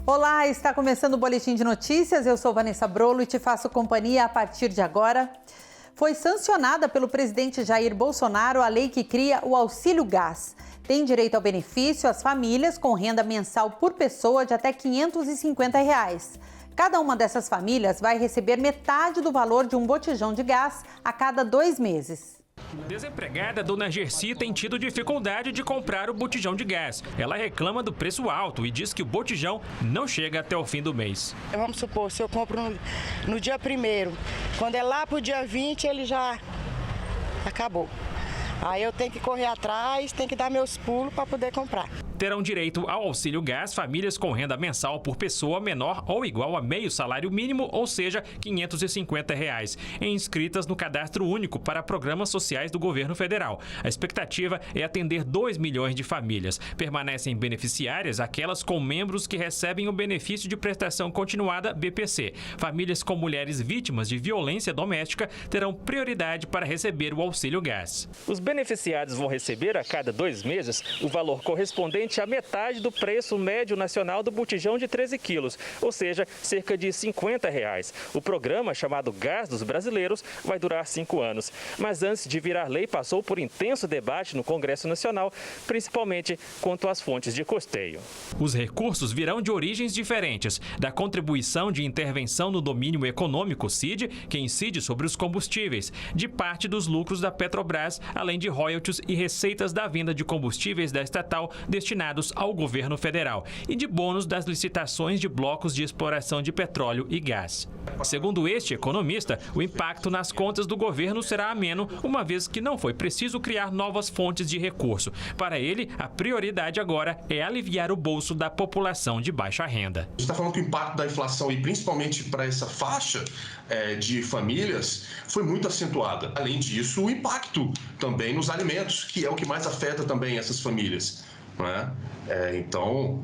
Olá, está começando o Boletim de Notícias. Eu sou Vanessa Brolo e te faço companhia a partir de agora. Foi sancionada pelo presidente Jair Bolsonaro a lei que cria o Auxílio Gás. Tem direito ao benefício as famílias com renda mensal por pessoa de até R$ 550. Cada uma dessas famílias vai receber metade do valor de um botijão de gás a cada 2 meses. Desempregada, dona Gersi tem tido dificuldade de comprar o botijão de gás. Ela reclama do preço alto e diz que o botijão não chega até o fim do mês. Vamos supor, se eu compro no dia 1º, quando é lá pro dia 20, ele já acabou. Aí eu tenho que correr atrás, tenho que dar meus pulos para poder comprar. Terão direito ao auxílio gás famílias com renda mensal por pessoa menor ou igual a meio salário mínimo, ou seja, R$ 550, inscritas no Cadastro Único para programas sociais do governo federal. A expectativa é atender 2 milhões de famílias. Permanecem beneficiárias aquelas com membros que recebem o benefício de prestação continuada BPC. Famílias com mulheres vítimas de violência doméstica terão prioridade para receber o auxílio gás. Os beneficiados vão receber a cada 2 meses o valor correspondente a metade do preço médio nacional do botijão de 13 quilos, ou seja, cerca de R$ 50. O programa, chamado Gás dos Brasileiros, vai durar 5 anos. Mas antes de virar lei, passou por intenso debate no Congresso Nacional, principalmente quanto às fontes de custeio. Os recursos virão de origens diferentes, da contribuição de intervenção no domínio econômico, CID, que incide sobre os combustíveis, de parte dos lucros da Petrobras, além de royalties e receitas da venda de combustíveis da estatal destinados ao governo federal e de bônus das licitações de blocos de exploração de petróleo e gás. Segundo este economista, o impacto nas contas do governo será ameno, uma vez que não foi preciso criar novas fontes de recurso. Para ele, a prioridade agora é aliviar o bolso da população de baixa renda. A gente está falando que o impacto da inflação, e principalmente para essa faixa de famílias, foi muito acentuada. Além disso, o impacto também nos alimentos, que é o que mais afeta também essas famílias. Então,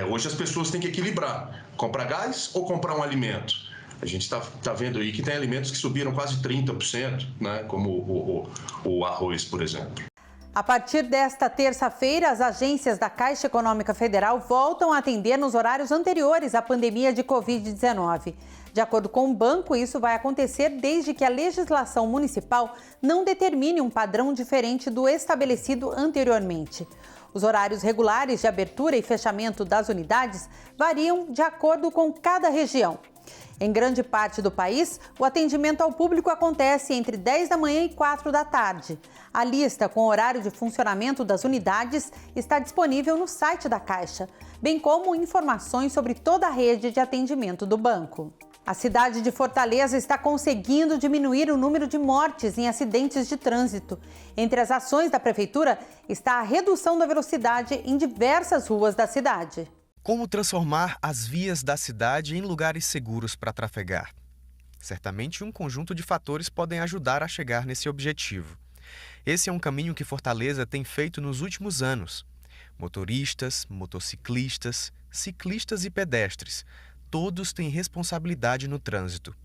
hoje as pessoas têm que equilibrar, comprar gás ou comprar um alimento. A gente está vendo aí que tem alimentos que subiram quase 30%, como o arroz, por exemplo. A partir desta terça-feira, as agências da Caixa Econômica Federal voltam a atender nos horários anteriores à pandemia de Covid-19. De acordo com o banco, isso vai acontecer desde que a legislação municipal não determine um padrão diferente do estabelecido anteriormente. Os horários regulares de abertura e fechamento das unidades variam de acordo com cada região. Em grande parte do país, o atendimento ao público acontece entre 10 da manhã e 4 da tarde. A lista com o horário de funcionamento das unidades está disponível no site da Caixa, bem como informações sobre toda a rede de atendimento do banco. A cidade de Fortaleza está conseguindo diminuir o número de mortes em acidentes de trânsito. Entre as ações da prefeitura está a redução da velocidade em diversas ruas da cidade. Como transformar as vias da cidade em lugares seguros para trafegar? Certamente um conjunto de fatores podem ajudar a chegar nesse objetivo. Esse é um caminho que Fortaleza tem feito nos últimos anos. Motoristas, motociclistas, ciclistas e pedestres, todos têm responsabilidade no trânsito.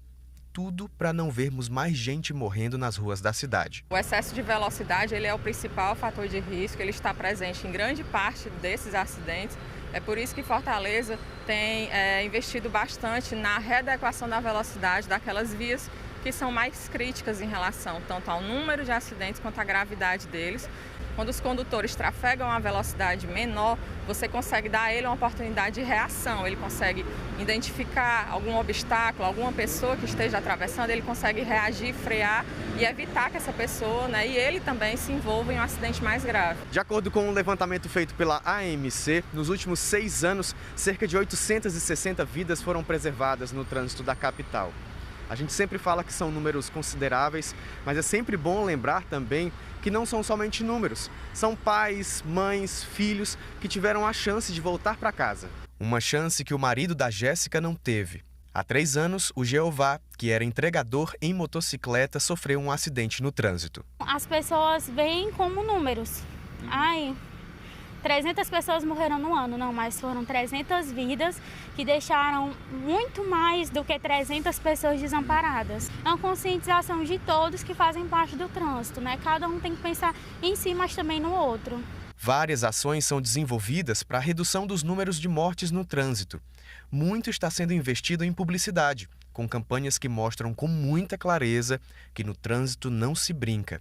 Tudo para não vermos mais gente morrendo nas ruas da cidade. O excesso de velocidade ele é o principal fator de risco, ele está presente em grande parte desses acidentes. É por isso que Fortaleza tem investido bastante na readequação da velocidade daquelas vias que são mais críticas em relação tanto ao número de acidentes quanto à gravidade deles. Quando os condutores trafegam a velocidade menor, você consegue dar a ele uma oportunidade de reação. Ele consegue identificar algum obstáculo, alguma pessoa que esteja atravessando, ele consegue reagir, frear e evitar que essa pessoa, e ele também se envolva em um acidente mais grave. De acordo com um levantamento feito pela AMC, nos últimos 6 anos, cerca de 860 vidas foram preservadas no trânsito da capital. A gente sempre fala que são números consideráveis, mas é sempre bom lembrar também que não são somente números. São pais, mães, filhos que tiveram a chance de voltar para casa. Uma chance que o marido da Jéssica não teve. Há 3 anos, o Jeová, que era entregador em motocicleta, sofreu um acidente no trânsito. As pessoas veem como números. 300 pessoas morreram no ano, não, mas foram 300 vidas que deixaram muito mais do que 300 pessoas desamparadas. É uma conscientização de todos que fazem parte do trânsito, Cada um tem que pensar em si, mas também no outro. Várias ações são desenvolvidas para a redução dos números de mortes no trânsito. Muito está sendo investido em publicidade, com campanhas que mostram com muita clareza que no trânsito não se brinca.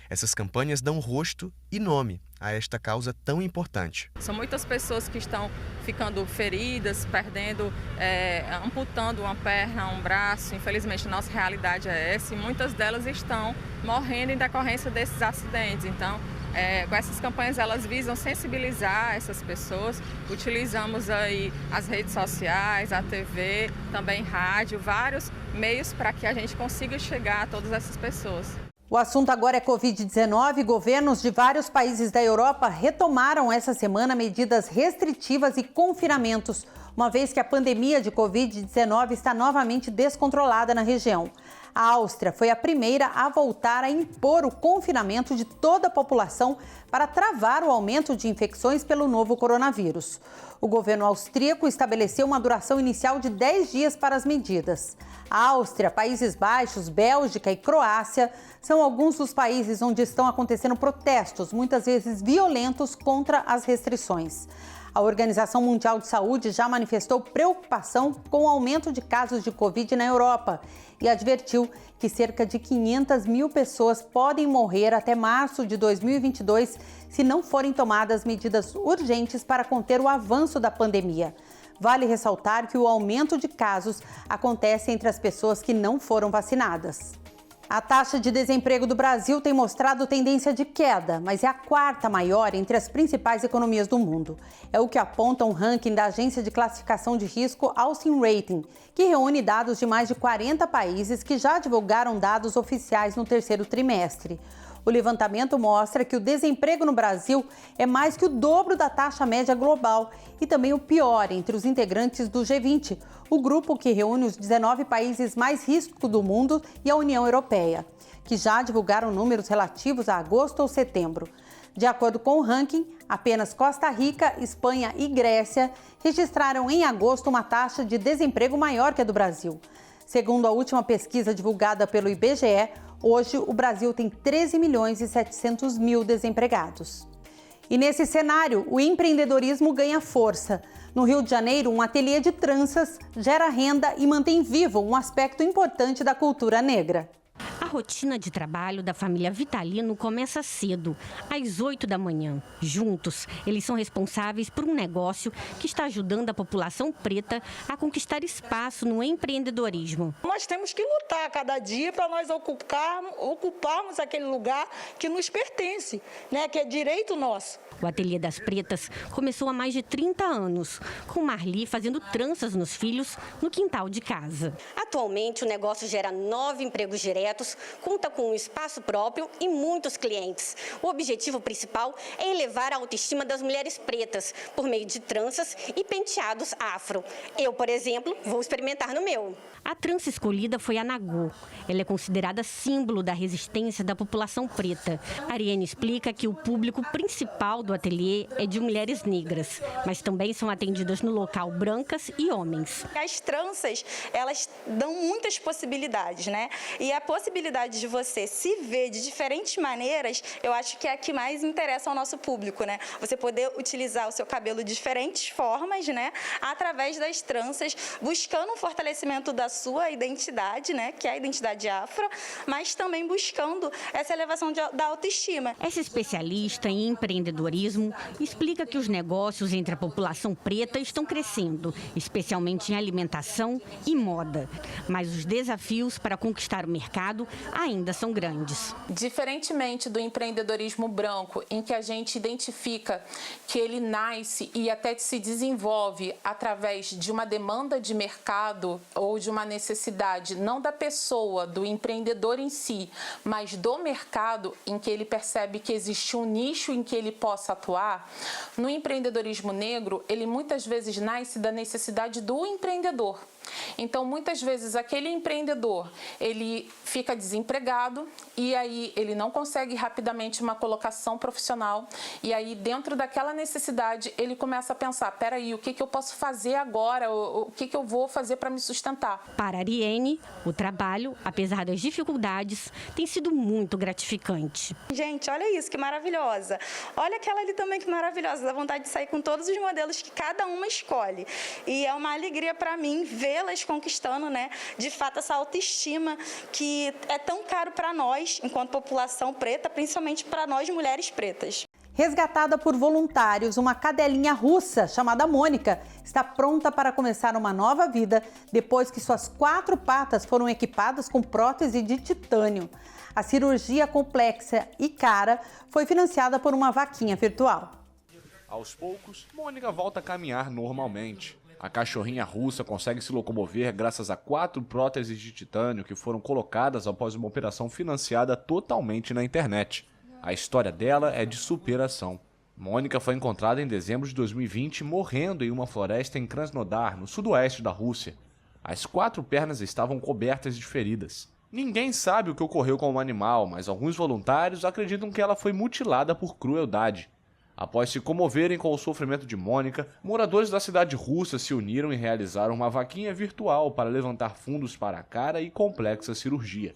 Essas campanhas dão rosto e nome a esta causa tão importante. São muitas pessoas que estão ficando feridas, perdendo, amputando uma perna, um braço. Infelizmente, a nossa realidade é essa e muitas delas estão morrendo em decorrência desses acidentes. Então, com essas campanhas, elas visam sensibilizar essas pessoas. Utilizamos aí as redes sociais, a TV, também rádio, vários meios para que a gente consiga chegar a todas essas pessoas. O assunto agora é Covid-19. Governos de vários países da Europa retomaram essa semana medidas restritivas e confinamentos, uma vez que a pandemia de Covid-19 está novamente descontrolada na região. A Áustria foi a primeira a voltar a impor o confinamento de toda a população para travar o aumento de infecções pelo novo coronavírus. O governo austríaco estabeleceu uma duração inicial de 10 dias para as medidas. A Áustria, Países Baixos, Bélgica e Croácia são alguns dos países onde estão acontecendo protestos, muitas vezes violentos, contra as restrições. A Organização Mundial de Saúde já manifestou preocupação com o aumento de casos de Covid na Europa e advertiu que cerca de 500 mil pessoas podem morrer até março de 2022 se não forem tomadas medidas urgentes para conter o avanço da pandemia. Vale ressaltar que o aumento de casos acontece entre as pessoas que não foram vacinadas. A taxa de desemprego do Brasil tem mostrado tendência de queda, mas é a quarta maior entre as principais economias do mundo. É o que aponta um ranking da agência de classificação de risco Austin Rating, que reúne dados de mais de 40 países que já divulgaram dados oficiais no terceiro trimestre. O levantamento mostra que o desemprego no Brasil é mais que o dobro da taxa média global e também o pior entre os integrantes do G20, o grupo que reúne os 19 países mais riscos do mundo e a União Europeia, que já divulgaram números relativos a agosto ou setembro. De acordo com o ranking, apenas Costa Rica, Espanha e Grécia registraram em agosto uma taxa de desemprego maior que a do Brasil. Segundo a última pesquisa divulgada pelo IBGE, hoje o Brasil tem 13 milhões e 700 mil desempregados. E nesse cenário, o empreendedorismo ganha força. No Rio de Janeiro, um ateliê de tranças gera renda e mantém vivo um aspecto importante da cultura negra. A rotina de trabalho da família Vitalino começa cedo, às 8 da manhã. Juntos, eles são responsáveis por um negócio que está ajudando a população preta a conquistar espaço no empreendedorismo. Nós temos que lutar a cada dia para nós ocuparmos aquele lugar que nos pertence, né, que é direito nosso. O Ateliê das Pretas começou há mais de 30 anos, com Marli fazendo tranças nos filhos no quintal de casa. Atualmente, o negócio gera 9 empregos diretos, conta com um espaço próprio e muitos clientes. O objetivo principal é elevar a autoestima das mulheres pretas por meio de tranças e penteados afro. Eu, por exemplo, vou experimentar no meu. A trança escolhida foi a Nagô. Ela é considerada símbolo da resistência da população preta. Ariane explica que o público principal do ateliê é de mulheres negras, mas também são atendidas no local brancas e homens. As tranças, elas dão muitas possibilidades, né? E a possibilidade de você se ver de diferentes maneiras, eu acho que é a que mais interessa ao nosso público, né? Você poder utilizar o seu cabelo de diferentes formas, né? Através das tranças, buscando um fortalecimento da sua identidade, né? Que é a identidade afro, mas também buscando essa elevação da autoestima. Essa especialista em empreendedorismo explica que os negócios entre a população preta estão crescendo, especialmente em alimentação e moda. Mas os desafios para conquistar o mercado ainda são grandes. Diferentemente do empreendedorismo branco, em que a gente identifica que ele nasce e até se desenvolve através de uma demanda de mercado ou de uma necessidade, não da pessoa, do empreendedor em si, mas do mercado, em que ele percebe que existe um nicho em que ele possa atuar. No empreendedorismo negro, ele muitas vezes nasce da necessidade do empreendedor. Então, muitas vezes, aquele empreendedor, ele fica desempregado e aí ele não consegue rapidamente uma colocação profissional e aí, dentro daquela necessidade, ele começa a pensar, peraí, o que eu posso fazer agora? O que eu vou fazer para me sustentar? Para a Ariene, o trabalho, apesar das dificuldades, tem sido muito gratificante. Gente, olha isso, que maravilhosa. Olha aquela ali também, que maravilhosa. Dá vontade de sair com todos os modelos que cada uma escolhe. E é uma alegria para mim vê-las conquistando, né, de fato, essa autoestima que é tão caro para nós, enquanto população preta, principalmente para nós mulheres pretas. Resgatada por voluntários, uma cadelinha russa chamada Mônica está pronta para começar uma nova vida depois que suas 4 patas foram equipadas com prótese de titânio. A cirurgia complexa e cara foi financiada por uma vaquinha virtual. Aos poucos, Mônica volta a caminhar normalmente. A cachorrinha russa consegue se locomover graças a 4 próteses de titânio que foram colocadas após uma operação financiada totalmente na internet. A história dela é de superação. Mônica foi encontrada em dezembro de 2020 morrendo em uma floresta em Krasnodar, no sudoeste da Rússia. As 4 pernas estavam cobertas de feridas. Ninguém sabe o que ocorreu com o animal, mas alguns voluntários acreditam que ela foi mutilada por crueldade. Após se comoverem com o sofrimento de Mônica, moradores da cidade russa se uniram e realizaram uma vaquinha virtual para levantar fundos para a cara e complexa cirurgia.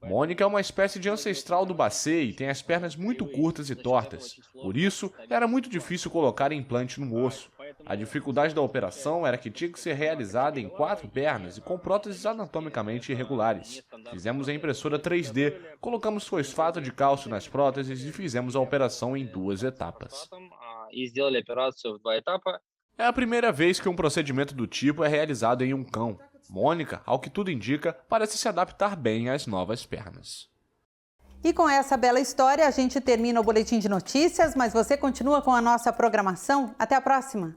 Mônica é uma espécie de ancestral do Bacê e tem as pernas muito curtas e tortas. Por isso, era muito difícil colocar implante no osso. A dificuldade da operação era que tinha que ser realizada em 4 pernas e com próteses anatomicamente irregulares. Fizemos a impressora 3D, colocamos fosfato de cálcio nas próteses e fizemos a operação em 2 etapas. É a primeira vez que um procedimento do tipo é realizado em um cão. Mônica, ao que tudo indica, parece se adaptar bem às novas pernas. E com essa bela história, a gente termina o Boletim de Notícias, mas você continua com a nossa programação. Até a próxima!